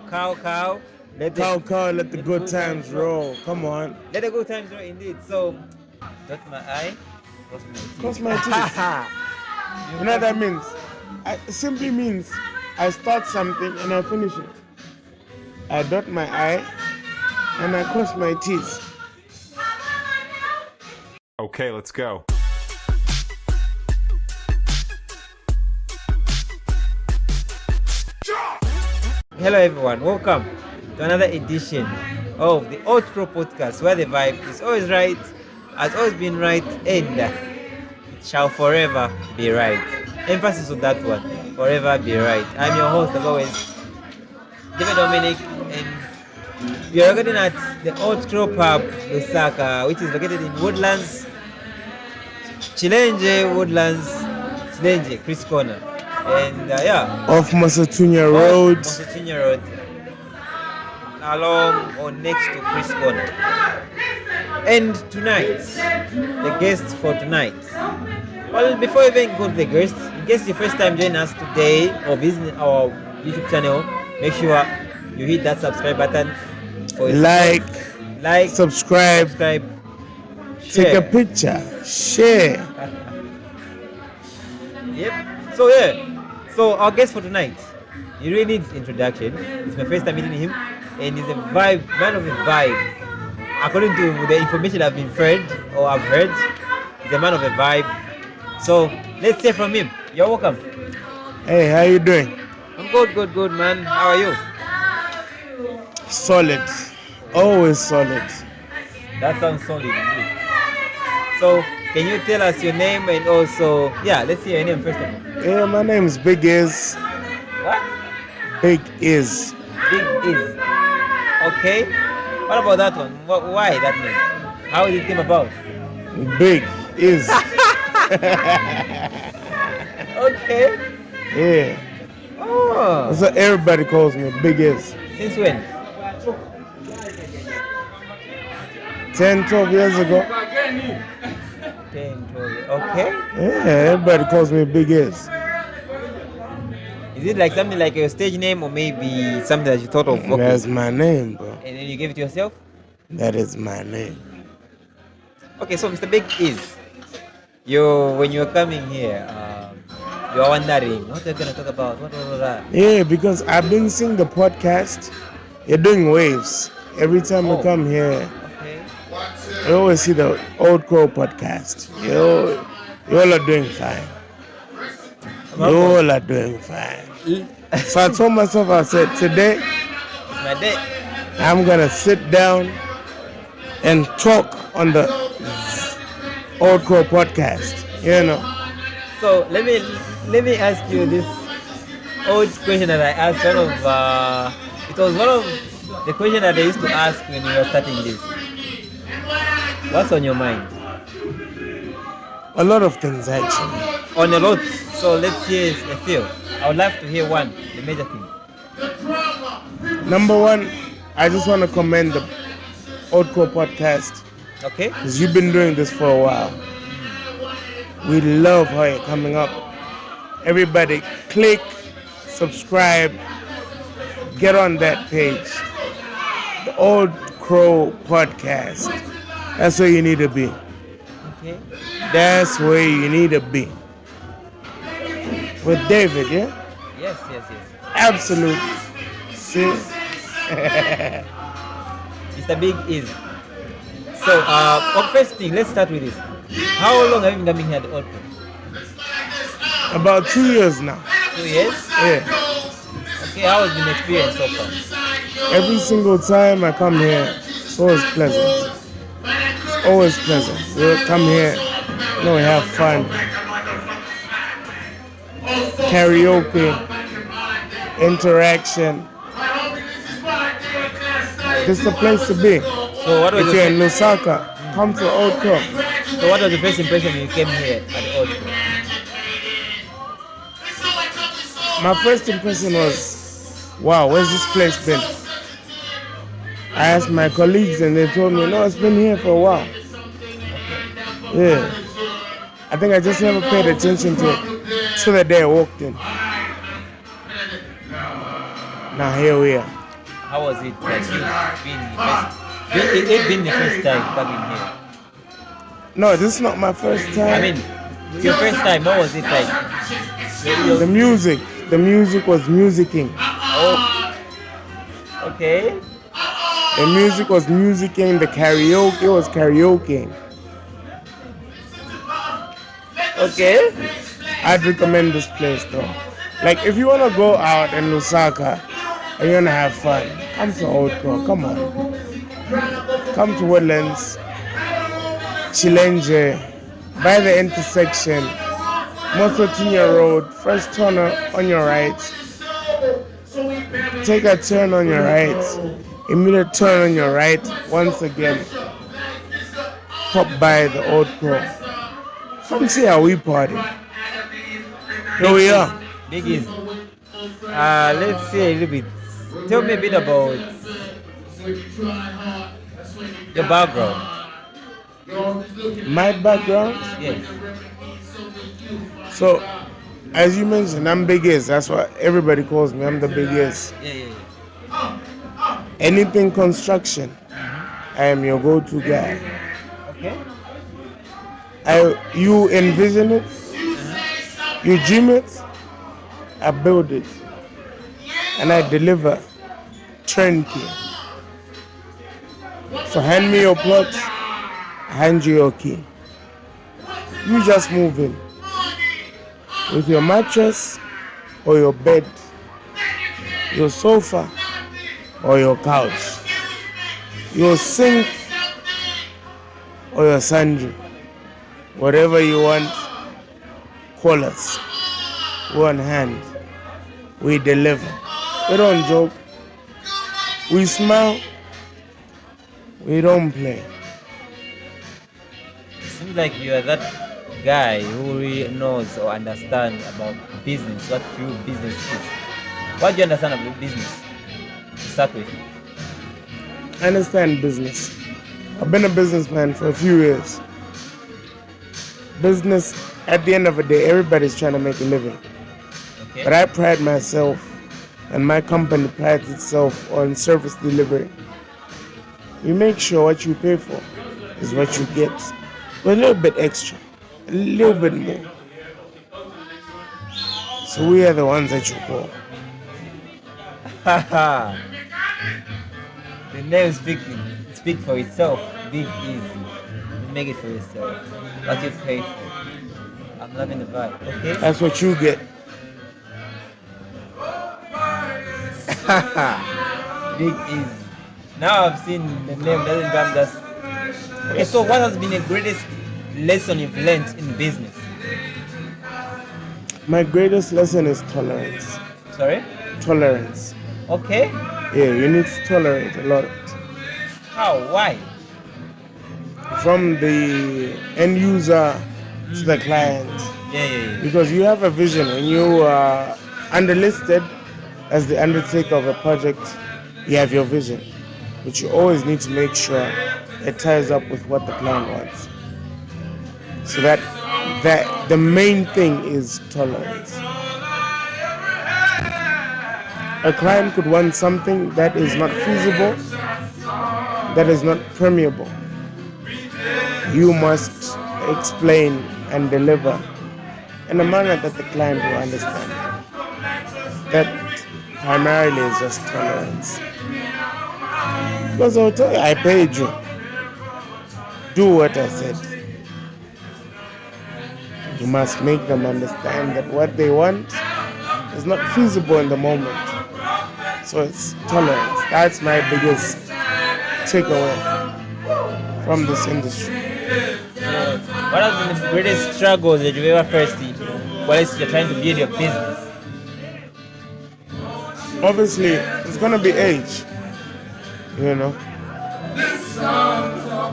Cow. Cow, let the good times roll. Come on. Let the good times roll indeed. So, dot my I, cross my Cross teeth. my teeth. You know what that means? It simply means I start something and I finish it. I dot my I and I cross my teeth. Okay, let's go. Hello everyone, welcome to another edition of the Old Crow Podcast, where the vibe is always right, has always been right, and it shall forever be right. Emphasis on that one, forever be right. I'm your host as always, David Dominic, and we are recording at the Old Crow Pub, Lusaka, which is located in Woodlands, Chris Corner. And Off Masatunya Road. Masatunya Road, along or next to Chris Corner. And tonight, the guest for tonight. Well, before we even go to the guest, in case it's your first time joining us today or visiting our YouTube channel, make sure you hit that subscribe button. Like, subscribe, share. Take a picture, share. Yep. So our guest for tonight, he really needs introduction. It's my first time meeting him, and he's a man of a vibe. According to the information I've been fed or I've heard, he's a man of a vibe. So let's hear from him. You're welcome. Hey, how you doing? I'm good, man. How are you? Solid. Always solid. That sounds solid indeed. So can you tell us your name and also, let's hear your name first of all. Yeah, my name is B.I.G. What? B.I.G. Okay. What about that one? Why that name? How did it come about? Big is. Okay. Yeah. Oh. So everybody calls me Big is. Since when? 10, 12 years ago. 10, 12. Okay. Yeah, everybody calls me Big is. Is it like something like your stage name or maybe something that you thought of? Okay. That's my name, bro. And then you gave it to yourself? That is my name. Okay, so Mr. Big is. When you're coming here, you're wondering what they're gonna talk about. What? Yeah, because I've been seeing the podcast. You're doing waves. Every time we come here, okay. I always see the Old Crow podcast. You all are doing fine. You all are doing fine. So I told myself, I said, today, it's my day. I'm going to sit down and talk on the Old Crow podcast, you know. So let me ask you this old question that I asked. It was one of the questions that I used to ask when we were starting this. What's on your mind? A lot of things, actually. On a lot. So let's hear a few. I would love to hear one, the major thing. Number one, I just want to commend the Old Crow podcast. Okay. Because you've been doing this for a while. We love how you're coming up. Everybody, click, subscribe, get on that page. The Old Crow podcast. That's where you need to be. Okay. That's where you need to be. With David, yeah? Yes. Absolutely. See? Mr. Big is. So, first thing, let's start with this. How long have you been coming here at the Old Crow? About 2 years now. 2 years? Yeah. Okay, how has been the experience so far? Every single time I come here, it's always pleasant. It's always pleasant. We come here, we have fun. Karaoke, interaction. This is the place to be. So what was if you're in Lusaka, come to Old Crow. So what was the first impression when you came here at the Old Crow? My first impression was, wow, where's this place been? I asked my colleagues and they told me, no, it's been here for a while. Yeah. I think I just never paid attention to it till the day I walked in. Now here we are. How was it like you being the it being the first time coming here? No, this is not my first I time. mean, your first time. How was it like? The music, the music was musicking. Oh, okay, The music was musicking. The karaoke was karaoke. okay. I'd recommend this place though. Like if you wanna go out in Lusaka and you wanna have fun, come to Old Crow. Come on, come to Woodlands, Chilenge, by the intersection, Mosotinia Road. First turn on your right. Take a turn on your right. Immediate turn on your right. Once again, pop by the Old Crow. Come see how we party. Here we are. Big is. Let's say a little bit. Tell me a bit about your background. My background. Yes. So, as you mentioned, I'm biggest. That's what everybody calls me. I'm the biggest. Yeah, yeah, Anything construction, I am your go-to guy. yeah. You envision it, you dream it, I build it, and I deliver turnkey. So hand me your plot, I hand you your key. You just move in with your mattress or your bed, your sofa or your couch, your sink or your sundry. Whatever you want, call us. We're on hand. We deliver. We don't joke. We smile. We don't play. It seems like you are that guy who really knows or understands about business, what true business is. What do you understand about business to start with? I understand business. I've been a businessman for a few years. Business, at the end of the day, everybody's trying to make a living. Okay. But I pride myself, and my company prides itself on service delivery. You make sure what you pay for is what you get, with a little bit extra, a little bit more. So we are the ones that you call. Haha. The name speak for itself. Big easy. You make it for yourself. What you pay for. I'm loving the vibe. Okay. That's what you get. Big easy. Now I've seen the name doesn't come just. Okay. So what has been the greatest lesson you've learned in business? My greatest lesson is tolerance. Sorry. Tolerance. Okay. Yeah, you need to tolerate a lot of it. How? Why? From the end user to the client. Yeah, yeah, yeah. Because you have a vision and you are underlisted as the undertaker of a project, you have your vision. But you always need to make sure it ties up with what the client wants. So that the main thing is tolerance. A client could want something that is not feasible, that is not permeable. You must explain and deliver in a manner that the client will understand. That primarily is just tolerance. Because I'll tell you, I paid you. Do what I said. You must make them understand that what they want is not feasible in the moment. So it's tolerance. That's my biggest takeaway from this industry. What has been the greatest struggles that you've ever faced while you're trying to build your business? Obviously, it's going to be age. You know,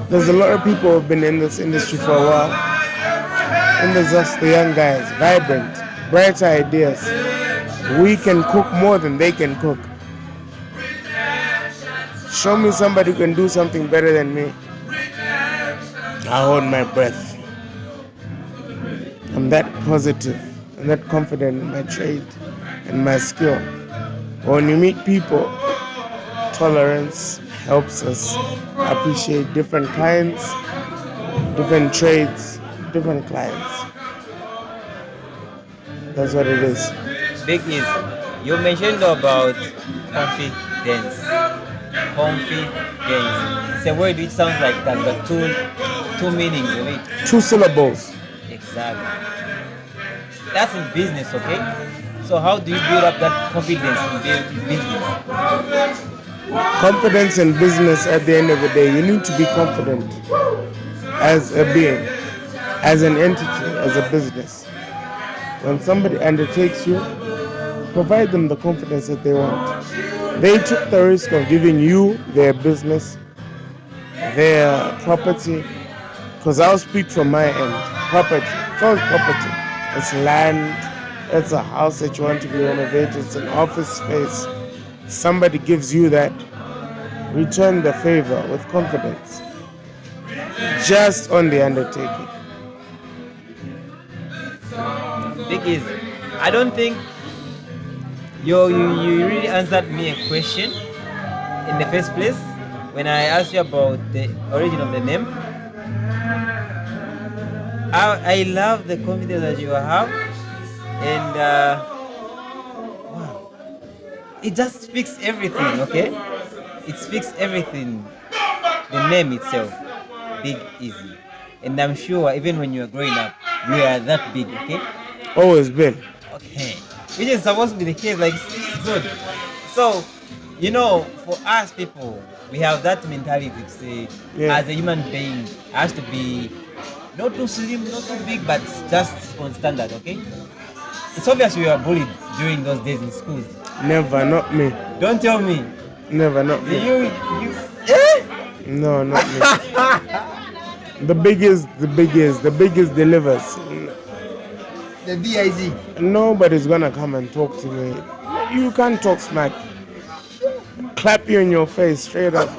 there's a lot of people who've been in this industry for a while. And there's us, the young guys, vibrant, bright ideas. We can cook more than they can cook. Show me somebody who can do something better than me. I hold my breath. I'm that positive and that confident in my trade and my skill. When you meet people, tolerance helps us appreciate different kinds, different trades, different clients. That's what it is. Big is, you mentioned about confidence. Confidence. It's a word which sounds like that, but two meanings of it. Two syllables. Exactly. That's in business, okay? So how do you build up that confidence in business? Confidence in business, at the end of the day, you need to be confident as a being, as an entity, as a business. When somebody undertakes you, provide them the confidence that they want. They took the risk of giving you their business, their property, because I'll speak from my end. Property, it's all property. It's land, it's a house that you want to be renovated, it's an office space. Somebody gives you that, return the favor with confidence, just on the undertaking. Big is, I don't think you really answered me a question in the first place when I asked you about the origin of the name. I love the confidence that you have, and wow, it just speaks everything. Okay, it speaks everything. The name itself, Big Easy, and I'm sure even when you were growing up, you were that big. Okay, Always been. okay, which is supposed to be the case. Like it's good. So, you know, for us people, we have that mentality to say, Yeah. as a human being, it has to be not too slim, not too big, but just on standard. Okay. It's obvious we were bullied during those days in schools. Never, not me. Don't tell me. Never, not me. You. Eh? No, not me. The biggest delivers. The B.I.G. Nobody's gonna come and talk to me. You can't talk smack. Clap you in your face straight up.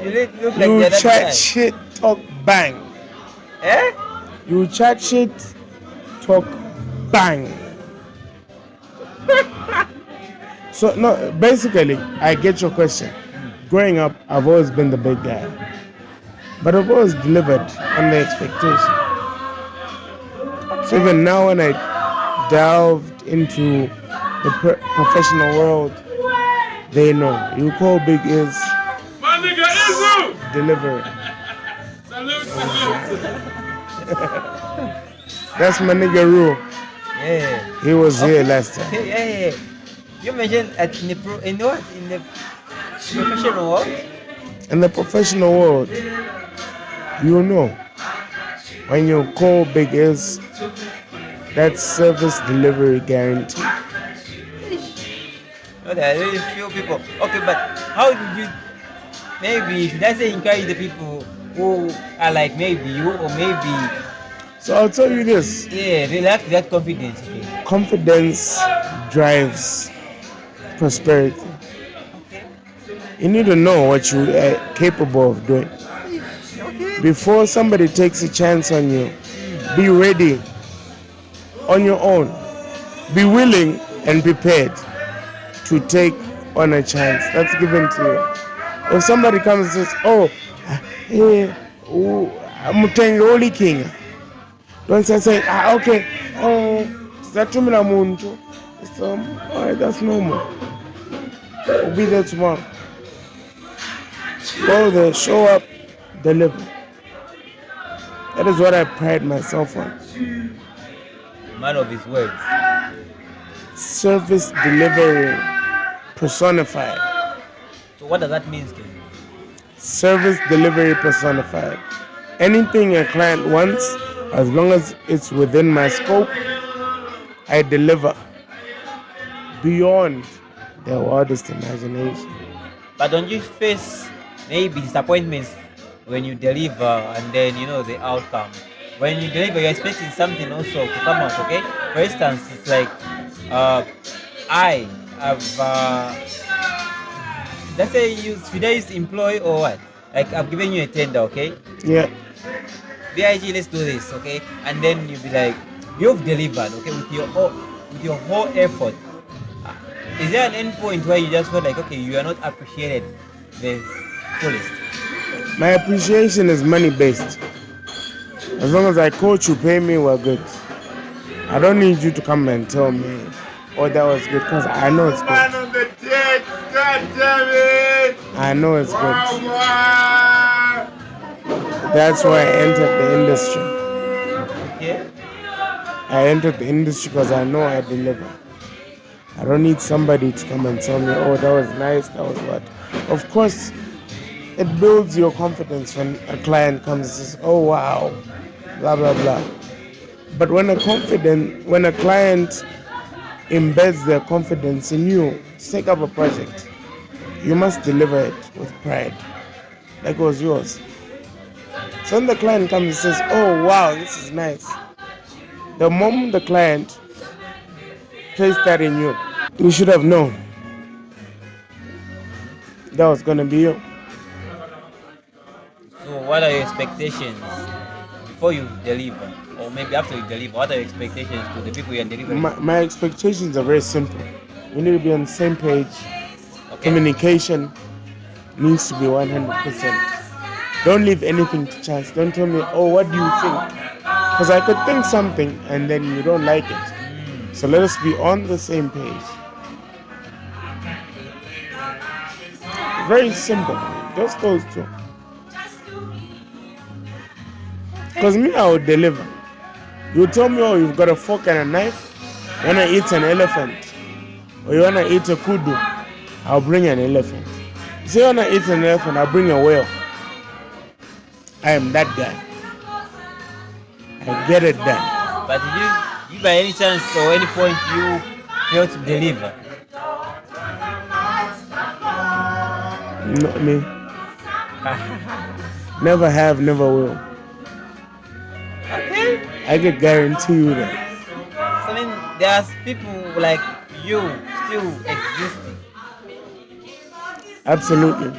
You look like You the other guy. chat shit, talk bang. Eh? You chat shit, talk bang. So no, basically, I get your question. Growing up, I've always been the big guy, but I've always delivered on the expectation. So even now, when I delved into the professional world, they know you call big is My nigga Izu! delivery. Salute. That's my nigga Rule. Yeah. He was here last time. Yeah. You mentioned in the professional world. In the professional world, you know when you call big is, that's service delivery guarantee. No, there are really few people. Okay, but how did you? Maybe should I say encourage the people who are like maybe you or maybe So I'll tell you this: yeah they lack that confidence. Okay. confidence drives prosperity. Okay. You need to know what you are capable of doing. Okay. Before somebody takes a chance on you, be ready on your own. Be willing and prepared to take on a chance that's given to you. If somebody comes and says, "Oh, hey, I'm only king," don't say, okay, that's muntu. So, alright, that's normal. We'll be there tomorrow. Go there, show up, deliver. That is what I pride myself on. Man of his words. Service delivery personified. So what does that mean to you? Service delivery personified. Anything a client wants, as long as it's within my scope, I deliver beyond their wildest imagination. But don't you face maybe disappointments when you deliver and then you know the outcome? When you deliver, you're expecting something also to come out, okay? For instance, it's like I have let's say should I use employee or what? Like I've given you a tender, okay? Yeah, B.I.G, let's do this, okay? And then you'll be like, you've delivered, okay, with your whole effort. Is there an end point where you just feel like, okay, you are not appreciated the fullest? My appreciation is money based. As long as I coach you, pay me, we're good. I don't need you to come and tell me, oh, that was good, because I know it's Man good. on the text, God damn it! I know it's good. Wow, That's why I entered the industry. Okay. I entered the industry because I know I deliver. I don't need somebody to come and tell me, oh, that was nice, that was what. Of course, it builds your confidence when a client comes and says, oh, wow, blah, blah, blah. But when a client embeds their confidence in you to take up a project, you must deliver it with pride, like it was yours. So when the client comes and says, oh, wow, this is nice, the moment the client placed that in you, you should have known that was going to be you. So, what are your expectations before you deliver, or maybe after you deliver? What are your expectations to the people you are delivering? My expectations are very simple. We need to be on the same page. Okay. Communication needs to be 100%. Don't leave anything to chance. Don't tell me, oh, what do you think? Because I could think something and then you don't like it. So let us be on the same page. Very simple. Just those two. Because me, I would deliver. You tell me, oh, you've got a fork and a knife. You want to eat an elephant. Or you want to eat a kudu. I'll bring an elephant. You say you want to eat an elephant, I'll bring a whale. I am that guy. I get it done. But did you by any chance or any point you failed to deliver? Not me. Never have, never will. Okay. I can guarantee you that. So I mean, there's people like you still existing. Absolutely.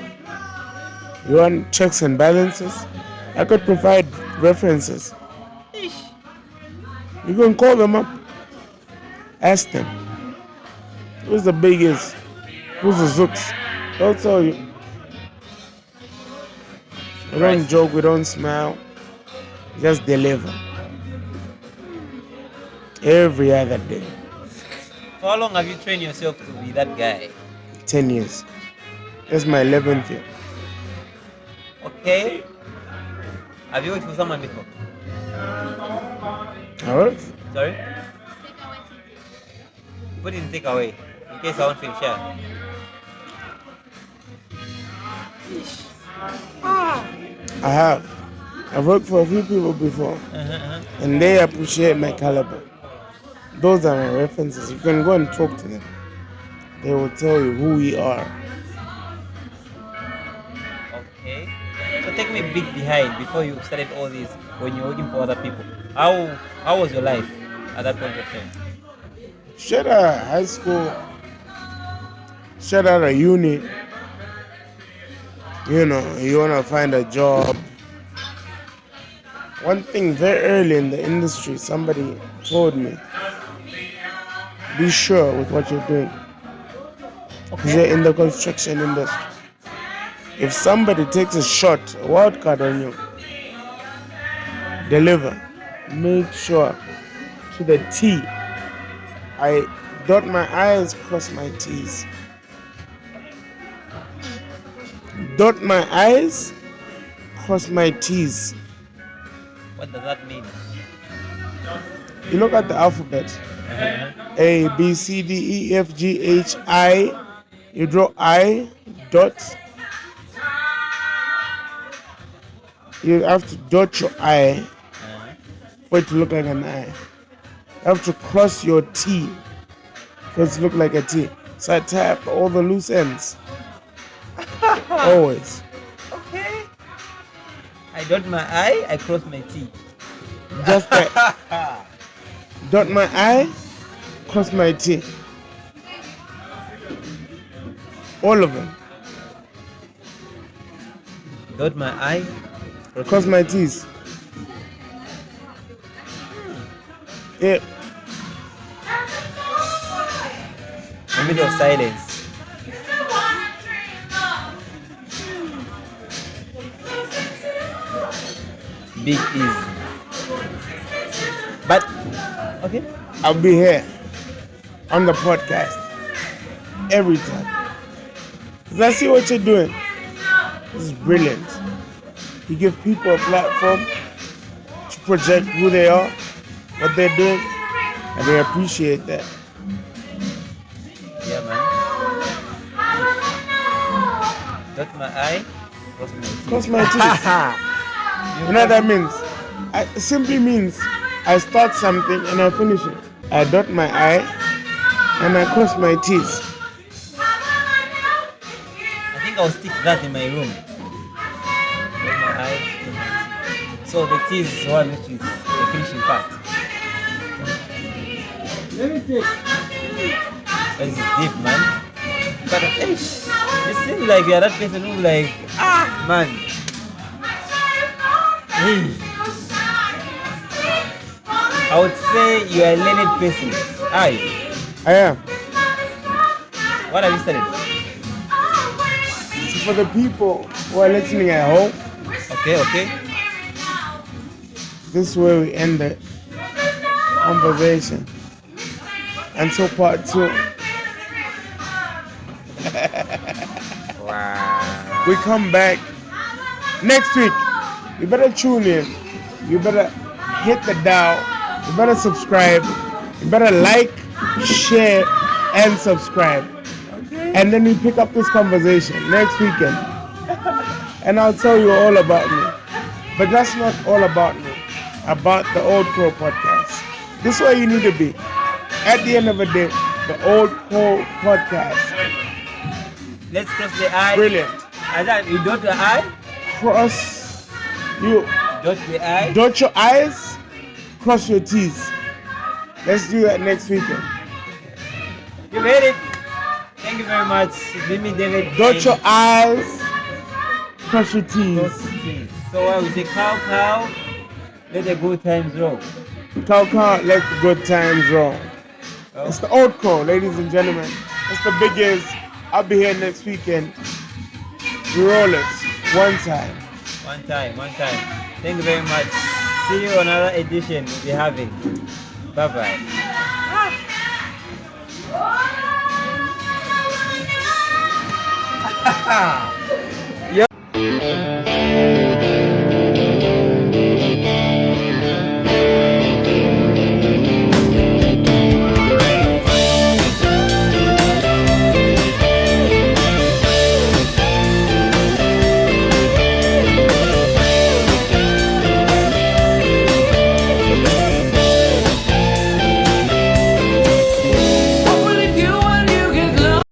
You want checks and balances? I could provide references. Ish. You can call them up. Ask them. Who's the biggest? Who's the Zooks? They'll tell you. We don't joke, we don't smile. Just deliver. Every other day. For how long have you trained yourself to be that guy? 10 years. That's my 11th year. Okay. Have you worked for someone before? Alright? Sorry? Put in take away. In case I want to share. I have. I've worked for a few people before. And they appreciate my caliber. Those are my references. You can go and talk to them. They will tell you who we are. Okay. So take me a bit behind before you started all this when you're working for other people. How was your life at that point of time? Straight out of high school, straight out of uni, you know, you want to find a job. One thing very early in the industry, somebody told me, be sure with what you're doing. Because you're in the construction industry. If somebody takes a shot, a wild card on you, deliver. Make sure to the T. I dot my I's, cross my T's. Dot my I's, cross my T's. What does that mean? You look at the alphabet. A, B, C, D, E, F, G, H, I. You draw I, dot. You have to dot your I for it to look like an I. You have to cross your T for it to look like a T. So I tap all the loose ends. Always. Okay. I dot my I, I cross my T. Just that. Dot my I, cross my T. All of them. Dot my I, Cross my T's. Yeah. the middle of silence. Big easy. But okay. I'll be here on the podcast every time. Because I see what you're doing. This is brilliant. You give people a platform to project who they are, what they're doing, and they appreciate that. Yeah, man. Dot my I, cross my T. Cross my teeth. You know what that means? It simply means I start something and I finish it. I dot my I and I cross my T's. I think I'll stick that in my room. Dot my I, cross my T. So the T is one which is the finishing part. Let me take. This is deep, man. But it seems like you're that person who like, man. Hey. I would say you are a learned person. Aye. I am. What have you studied? So for the people who are listening at home, Okay. this is where we end the conversation. Until part 2. Wow. We come back next week. You better tune in. You better hit the dial. You better subscribe. You better like, share, and subscribe. And then we pick up this conversation next weekend. And I'll tell you all about me. But that's not all about me. About the Old Crow podcast. This is where you need to be. At the end of the day, the Old Crow podcast. Let's cross the I. Brilliant. And then you dot the I. Cross you. Dot the I. Dot your I's, cross your T's. Let's do that next weekend. You made it. Thank you very much. It's been me, David. Dot your I's, cross your T's. Cross T's. So while we say cow, let the good times roll. Cow, let the good times roll. Oh. It's the Old Crow, ladies and gentlemen. It's the biggest. I'll be here next weekend. We roll it. One time. One time. Thank you very much. See you on another edition we'll be having. Bye-bye.